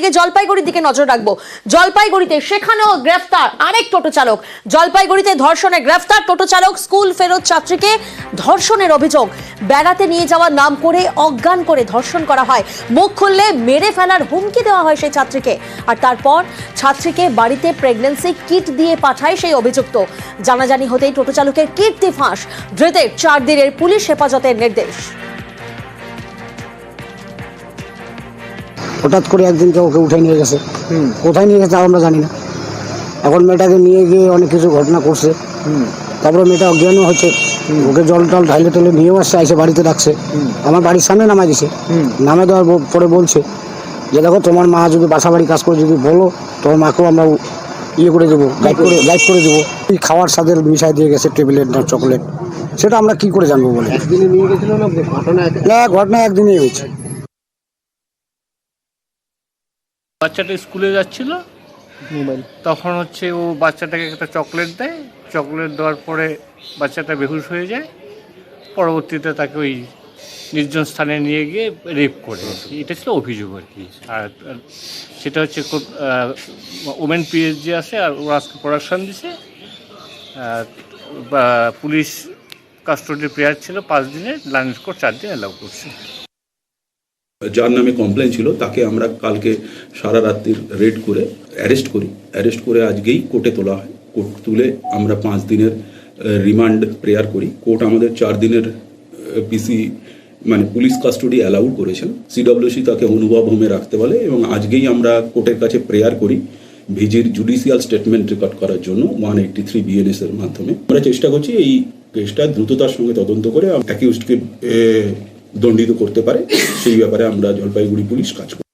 থেকে জলপাইগুড়ির দিকে নজর রাখবো। জলপাইগুড়িতে সেখানেও গ্রেফতার আরেক টোটো চালক। জলপাইগুড়িতে ধর্ষণে গ্রেফতার টোটো চালক। স্কুল ফেরত ছাত্রীকে ধর্ষণের অভিযোগ। বেড়াতে নিয়ে যাওয়ার নাম করে অজ্ঞান করে ধর্ষণ করা হয়। মুখ খুললে মেরে ফেলার হুমকি দেওয়া হয় সেই ছাত্রীকে। আর তারপর ছাত্রীকে বাড়িতে প্রেগন্যান্সি কিট দিয়ে পাঠায় সেই অভিযুক্ত। জানাজানি হতেই টোটো চালকের কীর্তি ফাঁস। ধৃতের 4 দিনের পুলিশ হেফাজতের নির্দেশ। হঠাৎ করে একদিনকে ওকে উঠে নিয়ে গেছে, কোথায় নিয়ে গেছে আমরা জানি না। এখন মেয়েটাকে নিয়ে গিয়ে অনেক কিছু ঘটনা করছে, তারপরে মেয়েটা অজ্ঞানও হচ্ছে। ওকে জল টল ঢাইলে টলে নিয়েও আসছে, এসে বাড়িতে রাখছে। আমার বাড়ির সামনে নামাই দিছে। নামে দেওয়ার পরে বলছে যে দেখো তোমার মা যদি বাসা বাড়ি কাজ করে যদি বলো তোমার মাকেও আমরা ইয়ে করে দেবো, গাইড করে দেবো। খাওয়ার সাথে মিশাই দিয়ে গেছে টেবিলের চকলেট, সেটা আমরা কি করে জানবো বলে। একদিনে নিয়ে গেছিল না ঘটনা একদিনই হয়েছে। বাচ্চাটা স্কুলে যাচ্ছিল, তখন হচ্ছে ও বাচ্চাটাকে একটা চকলেট দেয়। চকলেট দেওয়ার পরে বাচ্চাটা বেহুশ হয়ে যায়। পরবর্তীতে তাকে ওই নির্জন স্থানে নিয়ে গিয়ে রেপ করে। এটা ছিল অভিযোগ আর কি। আর সেটা হচ্ছে ওমেন পিএইচডি আছে, আর ওরা আজকে প্রোডাকশান দিছে। পুলিশ কাস্টডি প্রেয়ার ছিল 5 দিনের, লাইনের কোর্ট 4 দিন অ্যালাউ করছে। যার নামে কমপ্লেন ছিল তাকে আমরা কালকে সারা রাত্রির রেড করে অ্যারেস্ট করে আজকেই কোর্টে তোলা হয়। কোর্ট তুলে আমরা 5 দিনের রিমান্ড প্রেয়ার করি। কোর্ট আমাদের 4 দিনের পিসি মানে পুলিশ কাস্টডি অ্যালাউ করেছেন। সিডব্লিউসি তাকে অনুভব হোমে রাখতে বলে এবং আজকেই আমরা কোর্টের কাছে প্রেয়ার করি ভিজির জুডিশিয়াল স্টেটমেন্ট রেকর্ড করার জন্য 183 বিএনএস এর মাধ্যমে। আমরা চেষ্টা করছি এই কেসটা দ্রুততার সঙ্গে তদন্ত করে অ্যাকিউজডকে দণ্ডিত করতে পারে, সেই ব্যাপারে আমরা জলপাইগুড়ি পুলিশ কাজ করি।